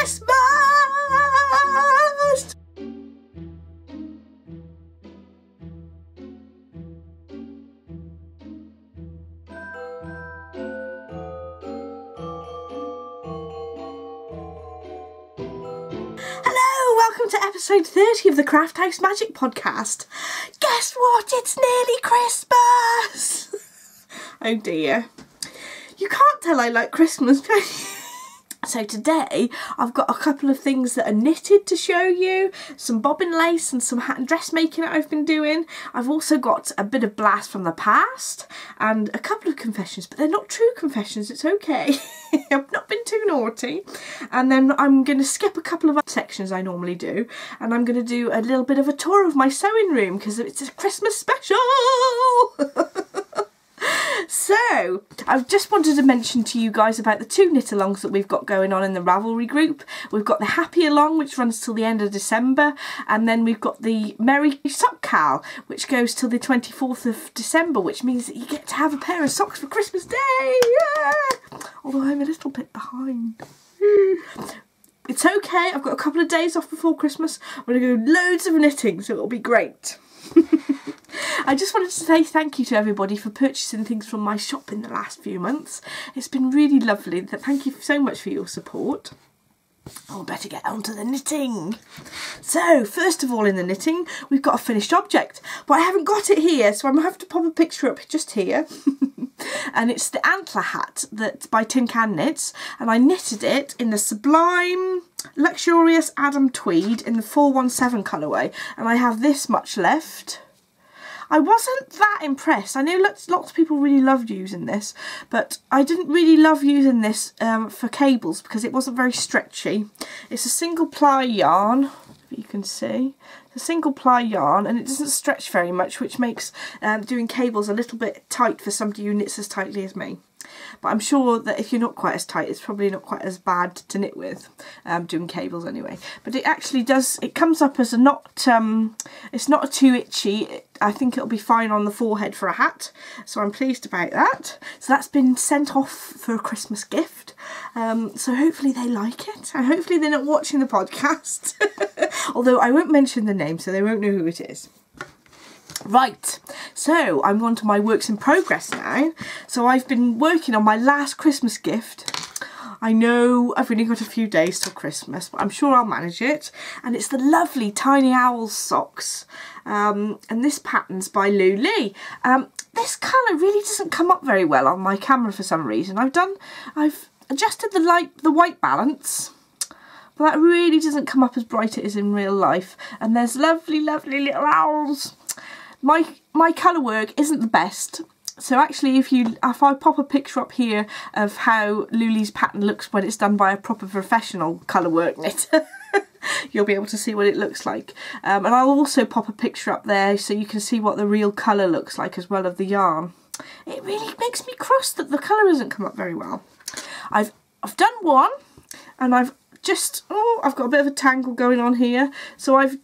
Christmas! Hello, welcome to episode 30 of the Craft House Magic podcast. Guess what? It's nearly Christmas! Oh dear. You can't tell I like Christmas, can you? So today I've got a couple of things that are knitted to show you, some bobbin lace and some hat and dressmaking that I've been doing. I've also got a bit of blast from the past and a couple of confessions, but they're not true confessions, it's okay. I've not been too naughty. And then I'm going to skip a couple of other sections I normally do, and I'm going to do a little bit of a tour of my sewing room because it's a Christmas special. So, I've just wanted to mention to you guys about the two knit-alongs that we've got going on in the Ravelry group. We've got the Happyalong, which runs till the end of December, and then we've got the Merry Sock Cal, which goes till the 24th of December, which means that you get to have a pair of socks for Christmas Day! Yeah! Although I'm a little bit behind. It's okay, I've got a couple of days off before Christmas. I'm going to go loads of knitting, so it'll be great. I just wanted to say thank you to everybody for purchasing things from my shop in the last few months. It's been really lovely. Thank you so much for your support. Oh, better get on to the knitting. So, first of all in the knitting, we've got a finished object. But I haven't got it here, so I'm going to have to pop a picture up just here. And it's the antler hat that by Tin Can Knits. And I knitted it in the Sublime Luxurious Adam Tweed in the 417 colourway. And I have this much left. I wasn't that impressed. I know lots of people really loved using this, but I didn't really love using this for cables because it wasn't very stretchy. It's a single ply yarn, if you can see. It's a single ply yarn and it doesn't stretch very much, which makes doing cables a little bit tight for somebody who knits as tightly as me. But I'm sure that if you're not quite as tight, it's probably not quite as bad to knit with, doing cables anyway. But it actually does, it comes up as a not, it's not too itchy. I think it'll be fine on the forehead for a hat. So I'm pleased about that. So that's been sent off for a Christmas gift. So hopefully they like it. And hopefully they're not watching the podcast. Although I won't mention the name, so they won't know who it is. Right, so I'm on to my works in progress now. So I've been working on my last Christmas gift. I know I've only got a few days till Christmas, but I'm sure I'll manage it. And it's the lovely Tiny Owl socks. And this pattern's by Lou Lee. This colour really doesn't come up very well on my camera for some reason. I've adjusted the white balance. But that really doesn't come up as bright as it is in real life. And there's lovely, lovely little owls. My colour work isn't the best, so actually if I pop a picture up here of how Luli's pattern looks when it's done by a proper professional colour work knitter, you'll be able to see what it looks like. And I'll also pop a picture up there so you can see what the real colour looks like as well of the yarn. It really makes me cross that the colour hasn't come up very well. I've done one, and I've got a bit of a tangle going on here, so I've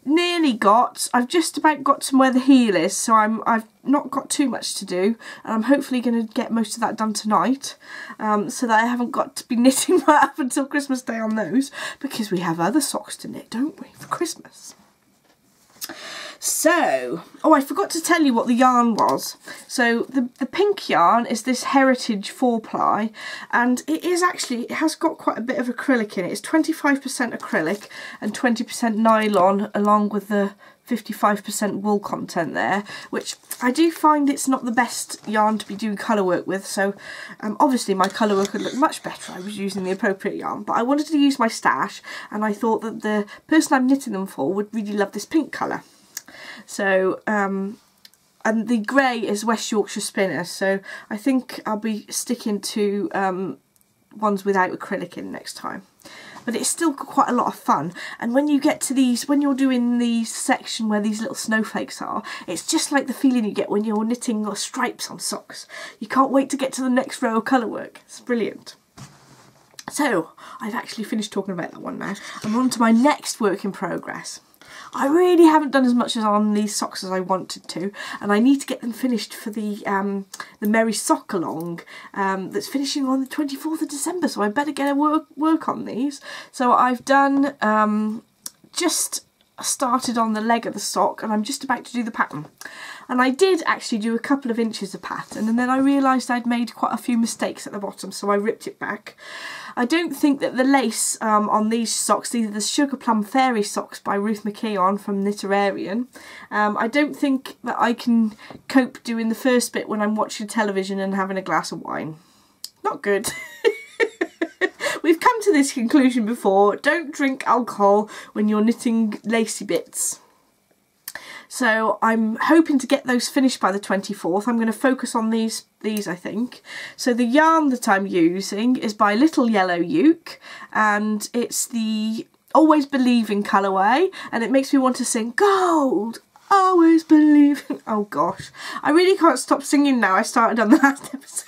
just about got to where the heel is, so I've not got too much to do, and I'm hopefully going to get most of that done tonight, so that I haven't got to be knitting right up until Christmas Day on those, because we have other socks to knit, don't we, for Christmas. So, oh, I forgot to tell you what the yarn was. So the pink yarn is this Heritage 4-ply, and it has got quite a bit of acrylic in it. It's 25% acrylic and 20% nylon, along with the 55% wool content there, which I do find it's not the best yarn to be doing colour work with, so obviously my colour work would look much better I was using the appropriate yarn, but I wanted to use my stash, and I thought that the person I'm knitting them for would really love this pink colour. So, and the grey is West Yorkshire Spinner, so I think I'll be sticking to ones without acrylic in next time. But it's still quite a lot of fun, and when you get to these, when you're doing the section where these little snowflakes are, it's just like the feeling you get when you're knitting stripes on socks. You can't wait to get to the next row of colour work. It's brilliant. So, I've actually finished talking about that one now. I'm on to my next work in progress. I really haven't done as much as on these socks as I wanted to, and I need to get them finished for the Merry Sock Along that's finishing on the 24th of December, so I better get a work on these. So I've done just started on the leg of the sock, and I'm just about to do the pattern. And I did actually do a couple of inches of pattern, and then I realised I'd made quite a few mistakes at the bottom, so I ripped it back. I don't think that the lace on these socks, these are the Sugar Plum Fairy socks by Ruth McKeon from Knitterarian. I don't think that I can cope doing the first bit when I'm watching television and having a glass of wine. Not good. We've come to this conclusion before. Don't drink alcohol when you're knitting lacy bits. So I'm hoping to get those finished by the 24th. I'm going to focus on these I think. So the yarn that I'm using is by Little Yellow Uke, and it's the Always Believing colourway, and it makes me want to sing Gold, Always Believing. Oh gosh, I really can't stop singing now. I started on the last episode.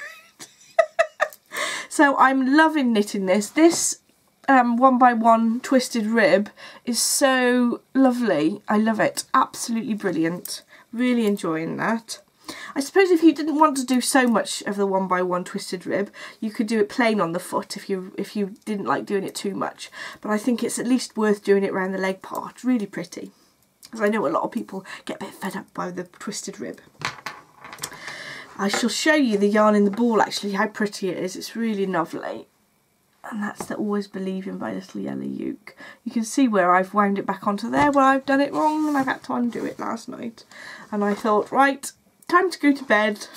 So I'm loving knitting this. This 1x1 twisted rib is so lovely. I love it. Absolutely brilliant. Really enjoying that. I suppose if you didn't want to do so much of the 1x1 twisted rib, you could do it plain on the foot if you didn't like doing it too much. But I think it's at least worth doing it around the leg part. It's really pretty. Because I know a lot of people get a bit fed up by the twisted rib. I shall show you the yarn in the ball actually, how pretty it is. It's really lovely. And that's the Always Believing by Little Yellow Uke. You can see where I've wound it back onto there where I've done it wrong, and I've had to undo it last night. And I thought, right, time to go to bed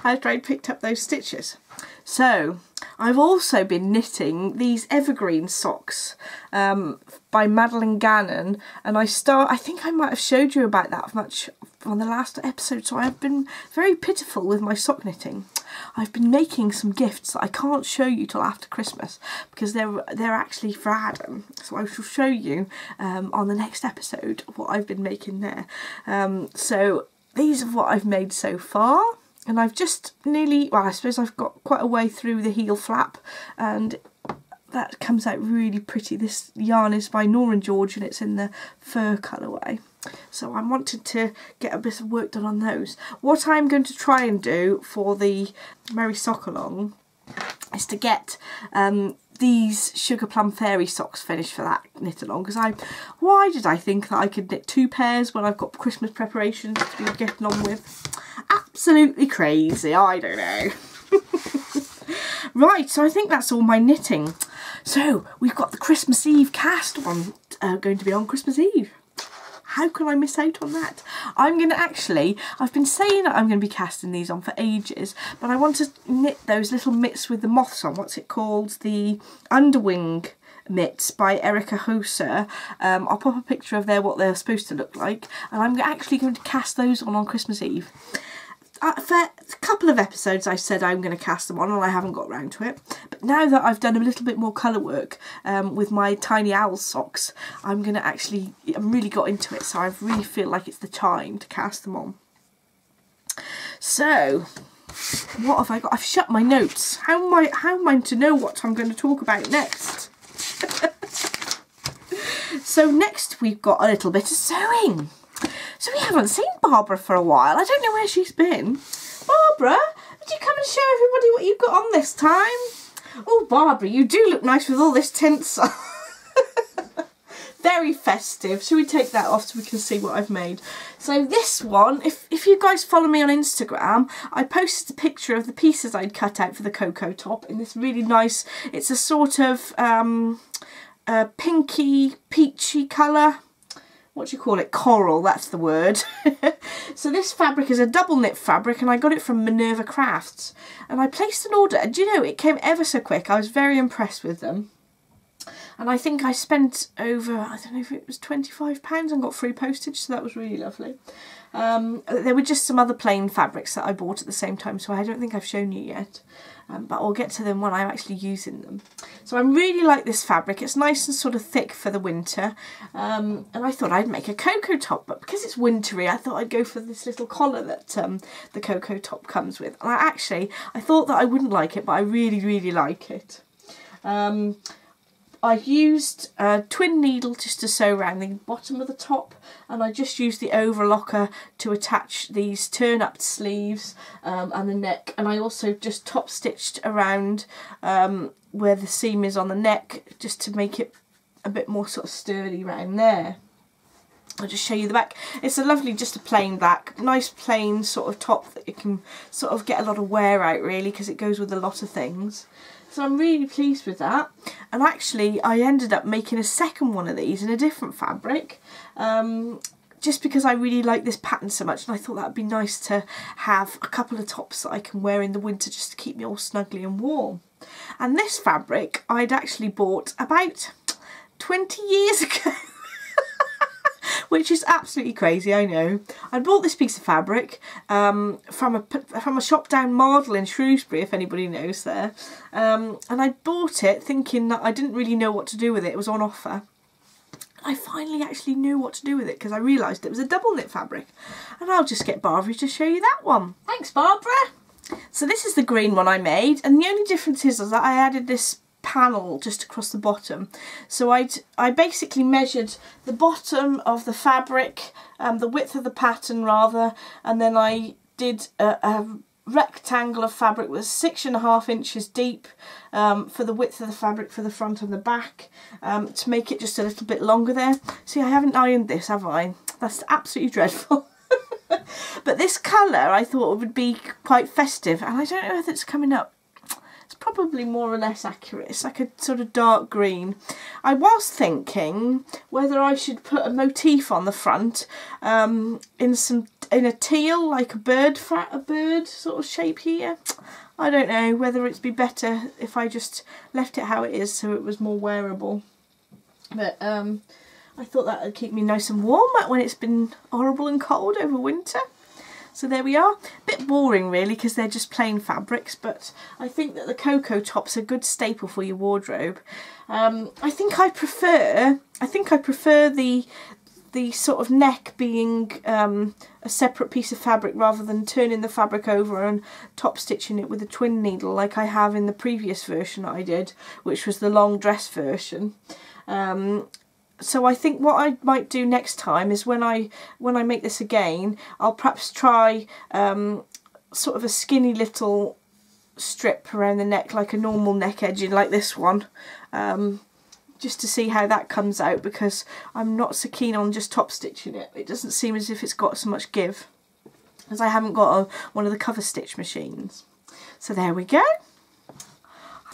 after I picked up those stitches. So I've also been knitting these evergreen socks by Madeline Gannon, and I think I might have showed you about that much on the last episode. So I've been very pitiful with my sock knitting. I've been making some gifts that I can't show you till after Christmas because they're actually for Adam. So I shall show you on the next episode what I've been making there. So these are what I've made so far. And I've just nearly, well, I suppose I've got quite a way through the heel flap, and that comes out really pretty. This yarn is by Nora & George, and it's in the fur colourway. So I wanted to get a bit of work done on those. What I'm going to try and do for the Merry Sock Along is to get these Sugar Plum Fairy socks finished for that knit along, because why did I think that I could knit 2 pairs when I've got Christmas preparations to be getting on with? Absolutely crazy, I don't know. Right, so I think that's all my knitting. So we've got the Christmas Eve cast one going to be on Christmas Eve. How can I miss out on that? I'm going to I've been saying that I'm going to be casting these on for ages, but I want to knit those little mitts with the moths on. What's it called? The Underwing mitts by Erica Hoser. I'll pop a picture of what they're supposed to look like, and I'm actually going to cast those on Christmas Eve. For a couple of episodes I said I'm going to cast them on, and I haven't got round to it. But now that I've done a little bit more colour work with my Tiny Owl socks, I'm really got into it, so I really feel like it's the time to cast them on. So, what have I got? I've shut my notes. How am I to know what I'm going to talk about next? So next we've got a little bit of sewing. So we haven't seen Barbara for a while. I don't know where she's been. Barbara, would you come and show everybody what you've got on this time? Oh, Barbara, you do look nice with all this tinsel. Very festive. Shall we take that off so we can see what I've made? So this one, if you guys follow me on Instagram, I posted a picture of the pieces I'd cut out for the Coco top in this really nice, it's a sort of pinky, peachy colour. What do you call it? Coral, that's the word. So this fabric is a double knit fabric, and I got it from Minerva Crafts. And I placed an order, and do you know, it came ever so quick. I was very impressed with them. And I think I spent over, I don't know if it was £25 and got free postage, so that was really lovely. There were just some other plain fabrics that I bought at the same time, so I don't think I've shown you yet. But I'll get to them when I'm actually using them. So I really like this fabric. It's nice and sort of thick for the winter. And I thought I'd make a Coco top, but because it's wintry, I thought I'd go for this little collar that the Coco top comes with. And I thought that I wouldn't like it, but I really, really like it. I used a twin needle just to sew around the bottom of the top, and I just used the overlocker to attach these turn-up sleeves and the neck, and I also just top stitched around where the seam is on the neck just to make it a bit more sort of sturdy around there. I'll just show you the back. It's a lovely, just a plain black, nice plain sort of top that you can sort of get a lot of wear out really, because it goes with a lot of things. So I'm really pleased with that. And actually I ended up making a second one of these in a different fabric, just because I really like this pattern so much, and I thought that would be nice to have a couple of tops that I can wear in the winter just to keep me all snugly and warm. And this fabric I'd actually bought about 20 years ago. Which is absolutely crazy, I know. I bought this piece of fabric from a shop down Mardle in Shrewsbury, if anybody knows there. And I bought it thinking that I didn't really know what to do with it. It was on offer. I finally actually knew what to do with it because I realised it was a double knit fabric. And I'll just get Barbara to show you that one. Thanks, Barbara. So this is the green one I made, and the only difference is that I added this panel just across the bottom. So I basically measured the bottom of the fabric, the width of the pattern rather, and then I did a rectangle of fabric was 6.5 inches deep for the width of the fabric for the front and the back, to make it just a little bit longer there. See, I haven't ironed this, have I? That's absolutely dreadful. But this colour I thought would be quite festive, and I don't know if it's coming up. It's probably more or less accurate. It's like a sort of dark green. I was thinking whether I should put a motif on the front in a teal, like a bird sort of shape here. I don't know whether it'd be better if I just left it how it is so it was more wearable. But I thought that would keep me nice and warm when it's been horrible and cold over winter. So there we are. A bit boring really because they're just plain fabrics, but I think that the Coco top's a good staple for your wardrobe. I think I prefer the sort of neck being a separate piece of fabric rather than turning the fabric over and top stitching it with a twin needle like I have in the previous version that I did, which was the long dress version. So I think what I might do next time is when I make this again, I'll perhaps try sort of a skinny little strip around the neck, like a normal neck edging like this one, just to see how that comes out, because I'm not so keen on just top stitching it. It doesn't seem as if it's got so much give, as I haven't got one of the cover stitch machines. So there we go.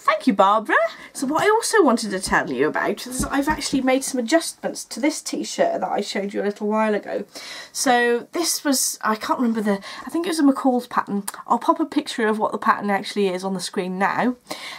Thank you, Barbara. So what I also wanted to tell you about is I've actually made some adjustments to this t-shirt that I showed you a little while ago. So this was, I can't remember I think it was a McCall's pattern. I'll pop a picture of what the pattern actually is on the screen now.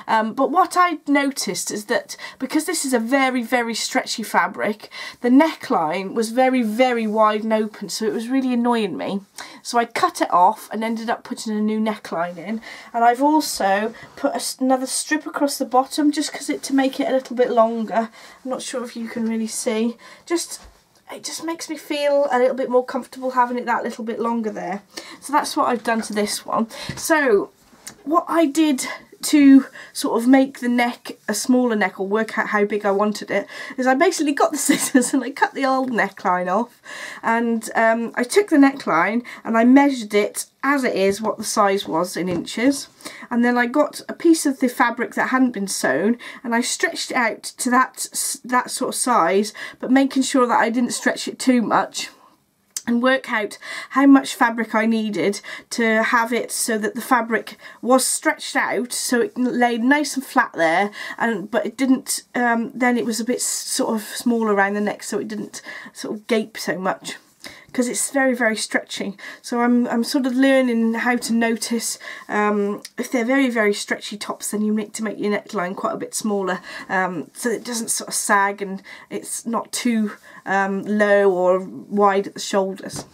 But what I noticed is that because this is a very, very stretchy fabric, the neckline was very, very wide and open, so it was really annoying me. So I cut it off and ended up putting a new neckline in. And I've also put another strip across the bottom just because to make it a little bit longer. I'm not sure if you can really see. It just makes me feel a little bit more comfortable having it that little bit longer there. So that's what I've done to this one. So what I did to sort of make the neck a smaller neck, or work out how big I wanted it, is I basically got the scissors and I cut the old neckline off, and I took the neckline and I measured it as it is, what the size was in inches, and then I got a piece of the fabric that hadn't been sewn and I stretched it out to that sort of size, but making sure that I didn't stretch it too much, and work out how much fabric I needed to have it so that the fabric was stretched out so it laid nice and flat there, but it didn't, then it was a bit sort of small around the neck so it didn't sort of gape so much, because it's very, very stretchy. So I'm sort of learning how to notice if they're very, very stretchy tops, then you need to make your neckline quite a bit smaller, so it doesn't sort of sag and it's not too low or wide at the shoulders.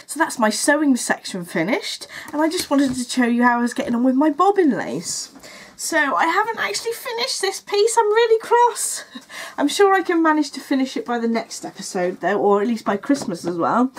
So that's my sewing section finished, and I just wanted to show you how I was getting on with my bobbin lace. So I haven't actually finished this piece, I'm really cross. I'm sure I can manage to finish it by the next episode though, or at least by Christmas as well.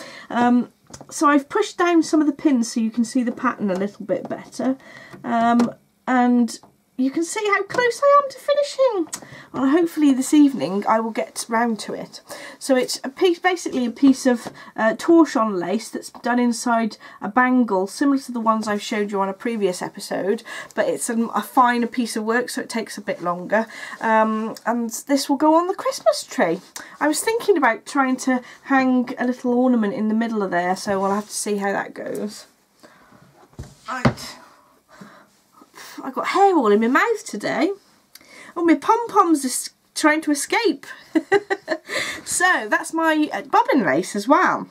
So I've pushed down some of the pins so you can see the pattern a little bit better. And you can see how close I am to finishing. Well, hopefully this evening I will get round to it. So it's a piece, basically a piece of torchon lace that's done inside a bangle, similar to the ones I've showed you on a previous episode, but it's a finer piece of work, so it takes a bit longer. And this will go on the Christmas tree. I was thinking about trying to hang a little ornament in the middle of there, so we'll have to see how that goes. Right. I've got hair all in my mouth today. Oh, my pom-poms are trying to escape. So that's my bobbin lace as well.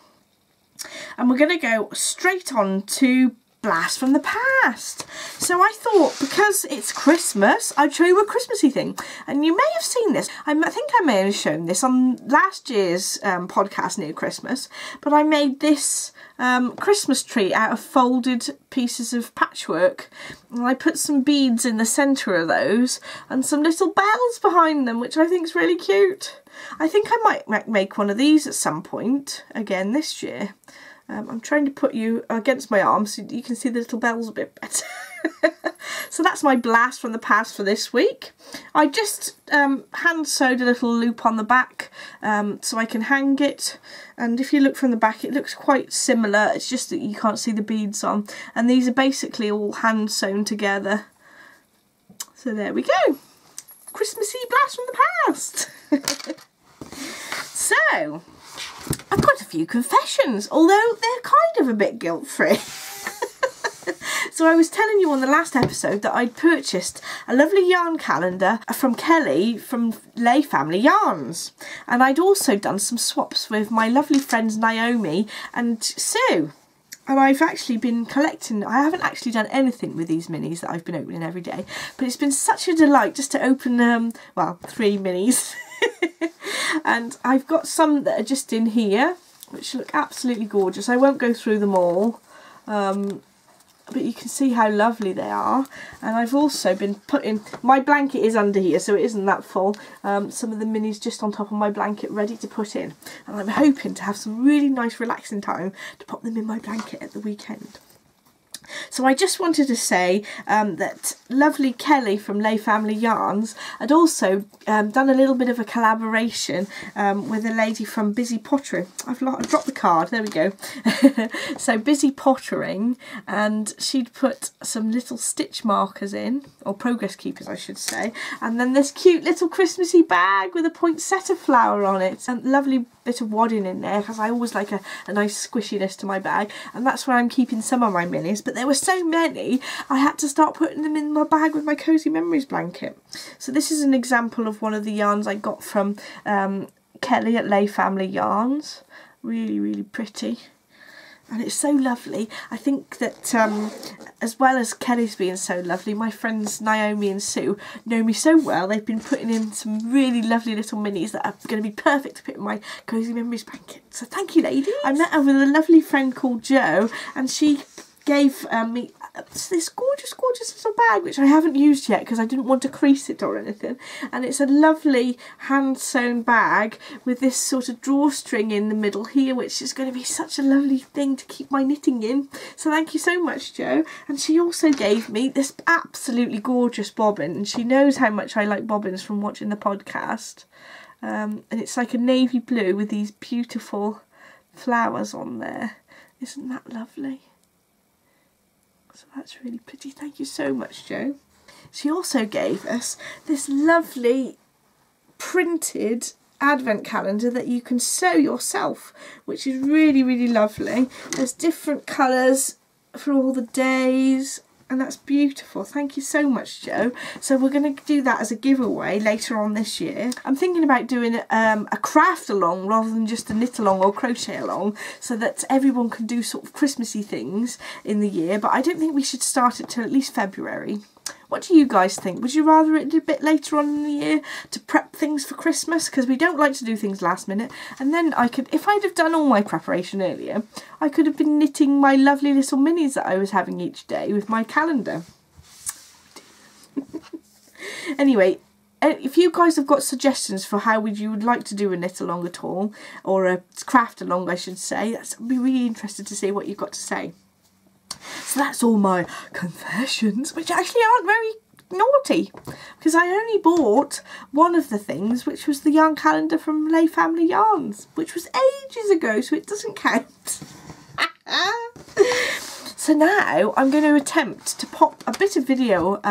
And we're going to go straight on to Blast from the Past. So I thought, because it's Christmas, I'd show you a Christmassy thing. And you may have seen this. I think I may have shown this on last year's podcast near Christmas. But I made this Christmas tree out of folded pieces of patchwork. And I put some beads in the centre of those and some little bells behind them, which I think is really cute. I think I might make one of these at some point again this year. I'm trying to put you against my arm so you can see the little bells a bit better. So that's my Blast from the Past for this week. I just hand sewed a little loop on the back so I can hang it. And if you look from the back, it looks quite similar. It's just that you can't see the beads on. And these are basically all hand sewn together. So there we go. Christmassy Blast from the Past. So I've got a few confessions, although they're kind of a bit guilt-free. So I was telling you on the last episode that I'd purchased a lovely yarn calendar from Kelly from Lay Family Yarns. And I'd also done some swaps with my lovely friends Naomi and Sue. And I've actually been collecting, I haven't actually done anything with these minis that I've been opening every day, but it's been such a delight just to open, well, 3 minis. And I've got some that are just in here, which look absolutely gorgeous. I won't go through them all, but you can see how lovely they are. And I've also been putting, my blanket is under here, so it isn't that full. Some of the minis just on top of my blanket ready to put in. And I'm hoping to have some really nice relaxing time to pop them in my blanket at the weekend. So I just wanted to say that lovely Kelly from Lay Family Yarns had also done a little bit of a collaboration with a lady from Busy Pottering. I've dropped the card, there we go. So Busy Pottering, and she'd put some little stitch markers in, or progress keepers I should say, and then this cute little Christmassy bag with a poinsettia flower on it, and lovely bit of wadding in there because I always like a nice squishiness to my bag, and that's where I'm keeping some of my minis. But there were so many I had to start putting them in my bag with my Cozy Memories blanket. So this is an example of one of the yarns I got from Kelly at Lay Family Yarns. Really pretty. And it's so lovely. I think that as well as Kelly's being so lovely, my friends Naomi and Sue know me so well. They've been putting in some really lovely little minis that are going to be perfect to put in my Cozy Memories blanket. So thank you, ladies. I met her with a lovely friend called Jo, and she gave me this gorgeous little bag, which I haven't used yet because I didn't want to crease it or anything. And it's a lovely hand sewn bag with this sort of drawstring in the middle here, which is going to be such a lovely thing to keep my knitting in. So thank you so much, Jo. And she also gave me this absolutely gorgeous bobbin, and she knows how much I like bobbins from watching the podcast. And it's like a navy blue with these beautiful flowers on there. Isn't that lovely? So that's really pretty. Thank you so much, Jo. She also gave us this lovely printed advent calendar that you can sew yourself, which is really lovely. There's different colours for all the days, and that's beautiful. Thank you so much, Jo. So we're going to do that as a giveaway later on this year. I'm thinking about doing a craft along rather than just a knit along or crochet along, so that everyone can do sort of Christmassy things in the year, but I don't think we should start it till at least February. What do you guys think? Would you rather it a bit later on in the year to prep things for Christmas? Because we don't like to do things last minute. And then I could, if I'd have done all my preparation earlier, I could have been knitting my lovely little minis that I was having each day with my calendar. Anyway, if you guys have got suggestions for how you would like to do a knit along at all, or a craft along I should say, I'd be really interested to see what you've got to say. So that's all my confessions, which actually aren't very naughty because I only bought one of the things, which was the yarn calendar from Lay Family Yarns, which was ages ago, so it doesn't count. So now I'm going to attempt to pop a bit of video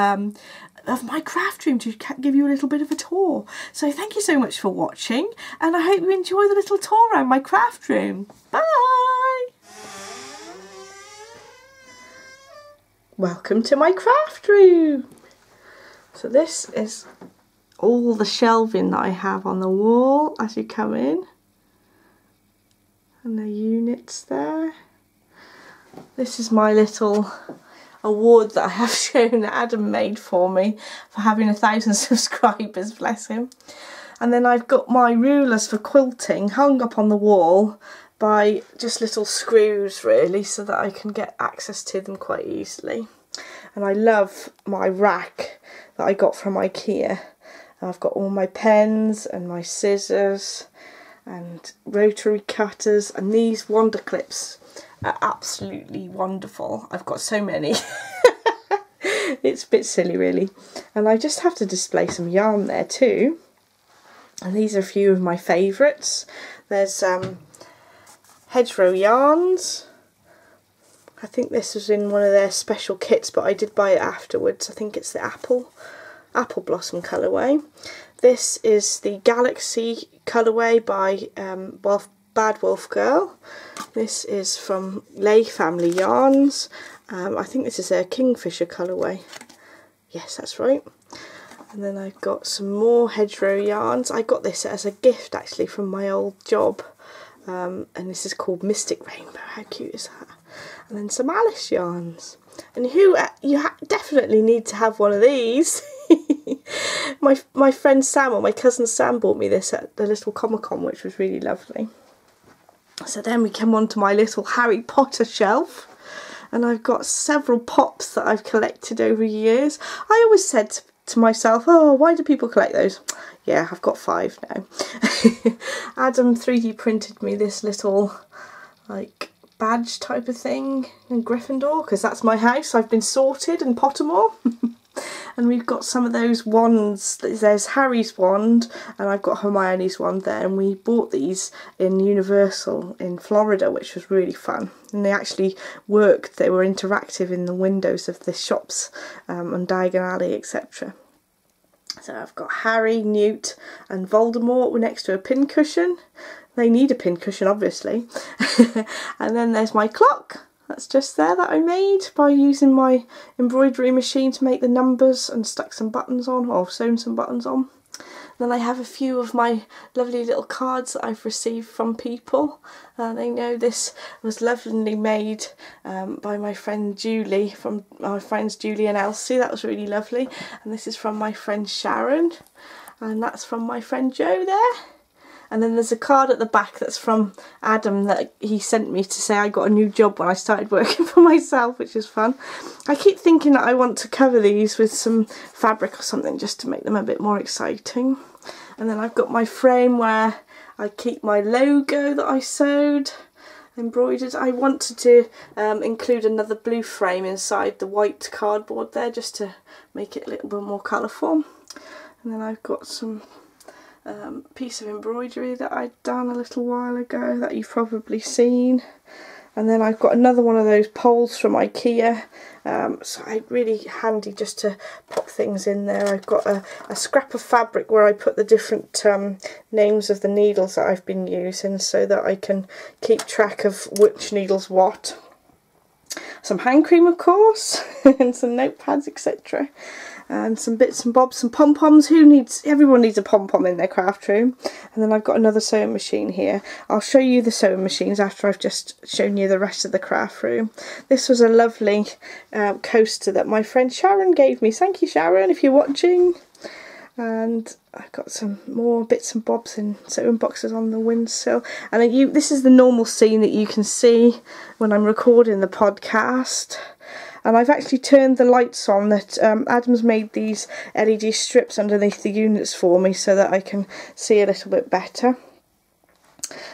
of my craft room to give you a little bit of a tour. So thank you so much for watching, and I hope you enjoy the little tour around my craft room. Bye! Welcome to my craft room. So this is all the shelving that I have on the wall as you come in, and the units there. This is my little award that I have shown that Adam made for me for having 1,000 subscribers, bless him. And then I've got my rulers for quilting hung up on the wall by just little screws really, so that I can get access to them quite easily. And I love my rack that I got from IKEA. I've got all my pens and my scissors and rotary cutters, and these wonder clips are absolutely wonderful. I've got so many. It's a bit silly really. And I just have to display some yarn there too. And these are a few of my favourites. There's Hedgerow Yarns. I think this was in one of their special kits, but I did buy it afterwards. I think it's the Apple Blossom colourway. This is the Galaxy colourway by Bad Wolf Girl. This is from Lay Family Yarns. I think this is their Kingfisher colourway. Yes, that's right. And then I've got some more Hedgerow Yarns. I got this as a gift actually from my old job. And this is called Mystic Rainbow. How cute is that? And then some Alice yarns. And you definitely need to have one of these. My friend Sam, or my cousin Sam, bought me this at the little Comic-Con, which was really lovely. So then we come on to my little Harry Potter shelf. And I've got several pops that I've collected over years. I always said to myself, oh, why do people collect those? Yeah, I've got 5 now. Adam 3D printed me this little like badge type of thing in Gryffindor, because that's my house. I've been sorted in Pottermore. And we've got some of those wands. There's Harry's wand, and I've got Hermione's wand there, and we bought these in Universal in Florida, which was really fun. And they actually worked, they were interactive in the windows of the shops on Diagon Alley, etc. So I've got Harry, Newt and Voldemort next to a pincushion. They need a pincushion obviously. And then there's my clock. That's just there, that I made by using my embroidery machine to make the numbers, and stuck some buttons on, or sewn some buttons on. Then I have a few of my lovely little cards that I've received from people. They know this was lovingly made by my friend Julie, from my friends Julie and Elsie. That was really lovely. And this is from my friend Sharon, and that's from my friend Joe there. And then there's a card at the back that's from Adam that he sent me to say I got a new job when I started working for myself, which is fun. I keep thinking that I want to cover these with some fabric or something just to make them a bit more exciting. And then I've got my frame where I keep my logo that I sewed, embroidered. I wanted to include another blue frame inside the white cardboard there, just to make it a little bit more colourful. And then I've got some piece of embroidery that I'd done a little while ago that you've probably seen. And then I've got another one of those poles from IKEA, so it's really handy just to pop things in there. I've got a scrap of fabric where I put the different names of the needles that I've been using, so that I can keep track of which needle's what. Some hand cream of course, and some notepads, etc. And some bits and bobs, some pom-poms. Everyone needs a pom-pom in their craft room. And then I've got another sewing machine here. I'll show you the sewing machines after I've just shown you the rest of the craft room. This was a lovely coaster that my friend Sharon gave me. Thank you, Sharon, if you're watching. And I've got some more bits and bobs in sewing boxes on the windowsill. And this is the normal scene that you can see when I'm recording the podcast. And I've actually turned the lights on. That Adam's made these LED strips underneath the units for me so that I can see a little bit better.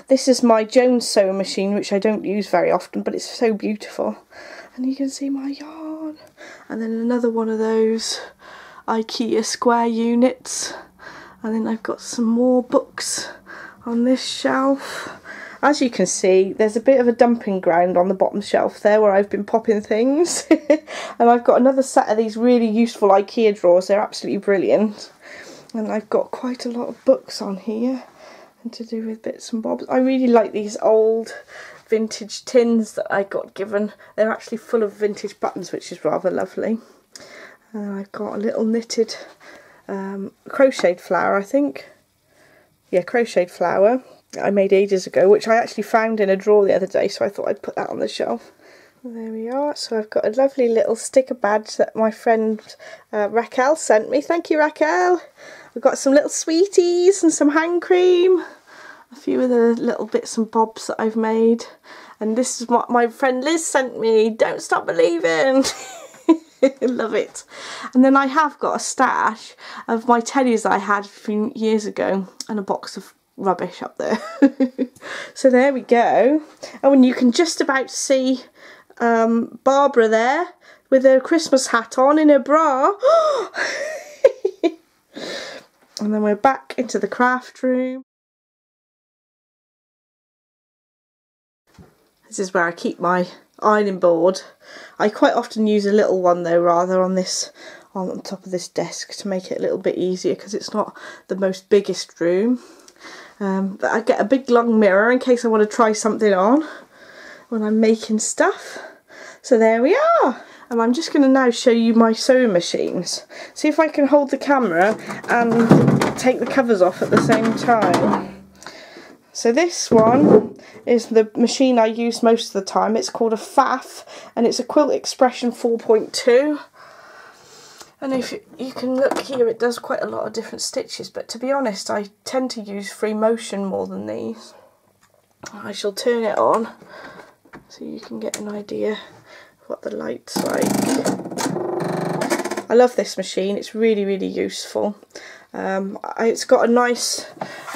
This is my Jones sewing machine, which I don't use very often, but it's so beautiful. And you can see my yarn. And then another one of those IKEA square units. And then I've got some more books on this shelf. As you can see, there's a bit of a dumping ground on the bottom shelf there where I've been popping things. And I've got another set of these really useful IKEA drawers. They're absolutely brilliant. And I've got quite a lot of books on here and to do with bits and bobs. I really like these old vintage tins that I got given. They're actually full of vintage buttons, which is rather lovely. And I've got a little knitted crocheted flower, I think. Yeah, crocheted flower that I made ages ago, which I actually found in a drawer the other day, so I thought I'd put that on the shelf. There we are. So I've got a lovely little sticker badge that my friend Raquel sent me. Thank you, Raquel. I've got some little sweeties and some hand cream. A few of the little bits and bobs that I've made. And this is what my friend Liz sent me. Don't stop believing. Love it. And then I have got a stash of my teddies I had a few years ago and a box of rubbish up there. So there we go. Oh, and you can just about see Barbara there with her Christmas hat on in her bra. And then we're back into the craft room. This is where I keep my ironing board. I quite often use a little one though, rather on top of this desk to make it a little bit easier, because it's not the most biggest room. But I get a big long mirror in case I want to try something on when I'm making stuff. So there we are. And I'm just going to now show you my sewing machines. See if I can hold the camera and take the covers off at the same time. So this one is the machine I use most of the time. It's called a FAF and it's a Quilt Expression 4.2. And if you can look here, it does quite a lot of different stitches, but to be honest, I tend to use free motion more than these. I shall turn it on so you can get an idea of what the light's like. I love this machine, it's really, really useful. It's got a nice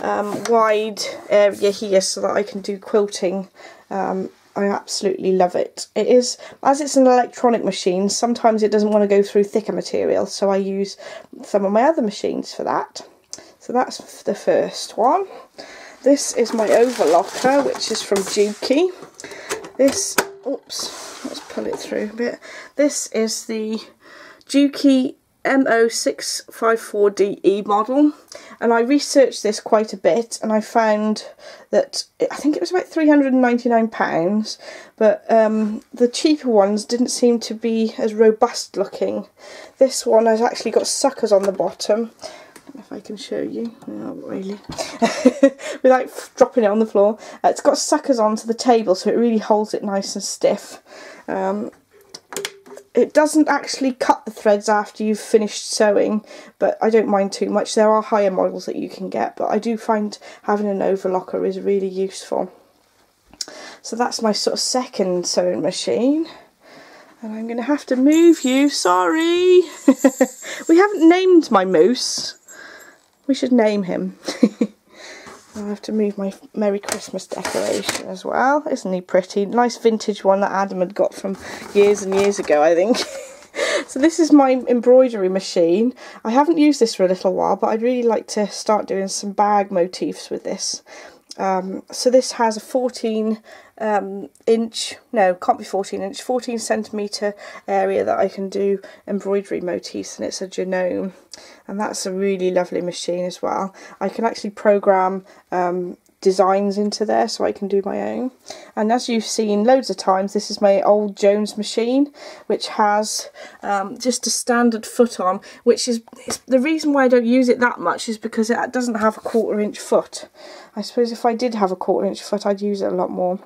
wide area here so that I can do quilting. I absolutely love it. It is, as it's an electronic machine, sometimes it doesn't want to go through thicker material, so I use some of my other machines for that. So that's the first one. This is my overlocker, which is from Juki. This, oops, let's pull it through a bit. This is the Juki MO654DE model, and I researched this quite a bit and I found that I think it was about £399, but the cheaper ones didn't seem to be as robust looking. This one has actually got suckers on the bottom. If I can show you, not really, without dropping it on the floor. It's got suckers onto the table, so it really holds it nice and stiff. It doesn't actually cut the threads after you've finished sewing, but I don't mind too much. There are higher models that you can get, but I do find having an overlocker is really useful. So that's my sort of second sewing machine. And I'm going to have to move you, sorry. We haven't named my moose. We should name him. I'll have to move my Merry Christmas decoration as well. Isn't he pretty? Nice vintage one that Adam had got from years and years ago, I think. So this is my embroidery machine. I haven't used this for a little while, but I'd really like to start doing some bag motifs with this. So this has a 14 inch, no, can't be 14 inch, 14 centimetre area that I can do embroidery motifs, and it's a genome, and that's a really lovely machine as well. I can actually program designs into there so I can do my own. And as you've seen loads of times, this is my old Jones machine, which has just a standard foot on, which is the reason why I don't use it that much is because it doesn't have a 1/4 inch foot. I suppose if I did have a 1/4 inch foot, I'd use it a lot more.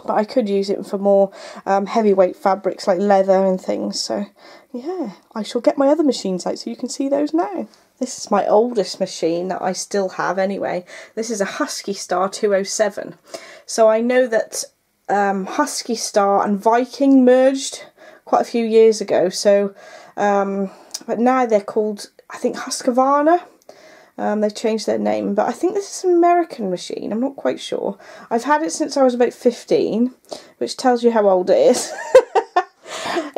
But I could use it for more heavyweight fabrics like leather and things. So yeah, I shall get my other machines out so you can see those now. This is my oldest machine that I still have anyway. This is a Husky Star 207. So I know that Husky Star and Viking merged quite a few years ago. So, but now they're called, I think, Husqvarna. They've changed their name, but I think this is an American machine. I'm not quite sure. I've had it since I was about 15, which tells you how old it is.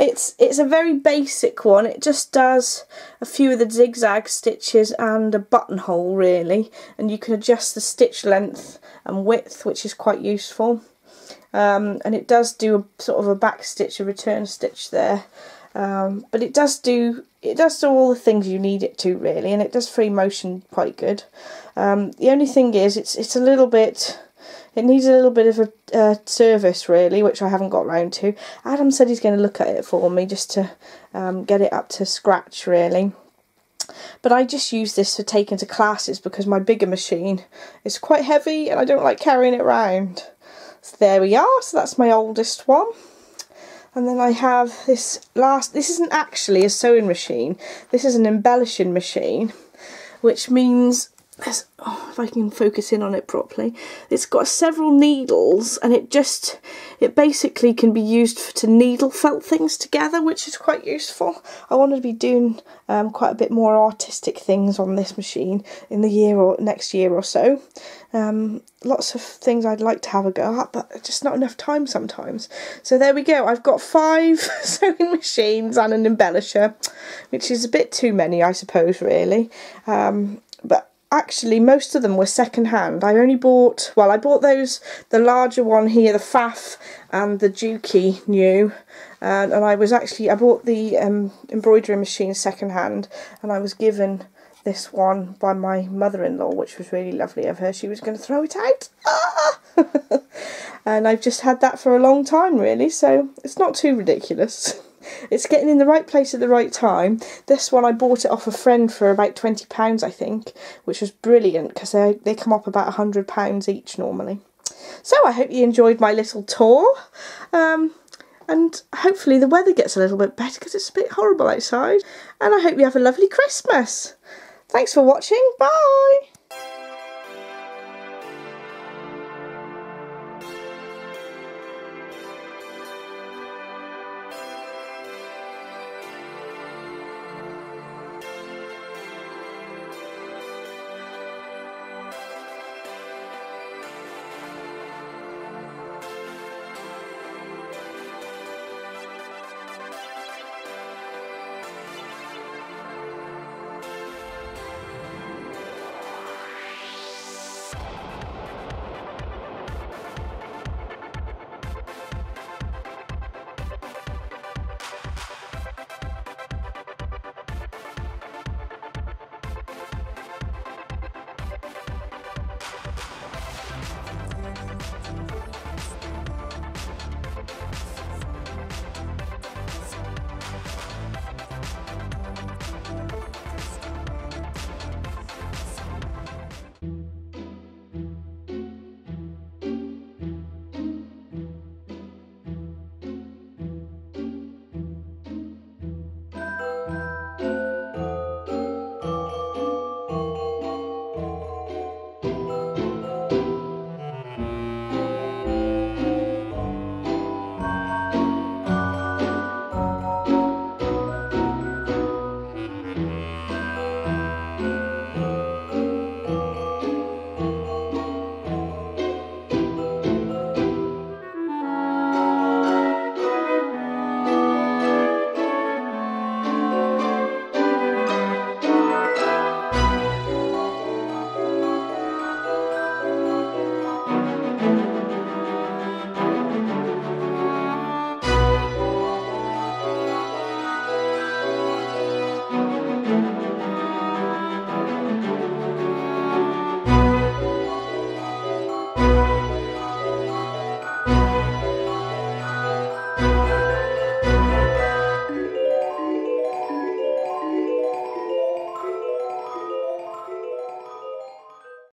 It's a very basic one. It just does a few of the zigzag stitches and a buttonhole really, and you can adjust the stitch length and width, which is quite useful. And it does do a sort of a back stitch, a return stitch there, but it does do all the things you need it to really, and it does free motion quite good. The only thing is it's a little bit, it needs a little bit of a service really, which I haven't got round to. Adam said he's going to look at it for me just to get it up to scratch really. But I just use this for taking to classes because my bigger machine is quite heavy and I don't like carrying it around. So there we are, so that's my oldest one. And then I have this isn't actually a sewing machine, this is an embellishing machine, which means, if I can focus in on it properly, it's got several needles, and it basically can be used to needle felt things together, which is quite useful. I want to be doing quite a bit more artistic things on this machine in the year or next year or so. Lots of things I'd like to have a go at, but just not enough time sometimes. So there we go, I've got 5 sewing machines and an embellisher, which is a bit too many I suppose really, but actually most of them were second hand. I bought the larger one here, the Faff and the Juki new, and I bought the embroidery machine second hand, and I was given this one by my mother-in-law, which was really lovely of her. She was going to throw it out. And I've just had that for a long time really, so it's not too ridiculous. It's getting in the right place at the right time. This one I bought it off a friend for about £20 I think, which was brilliant because they come up about £100 each normally. So I hope you enjoyed my little tour, and hopefully the weather gets a little bit better because it's a bit horrible outside, and I hope you have a lovely Christmas. Thanks for watching, bye!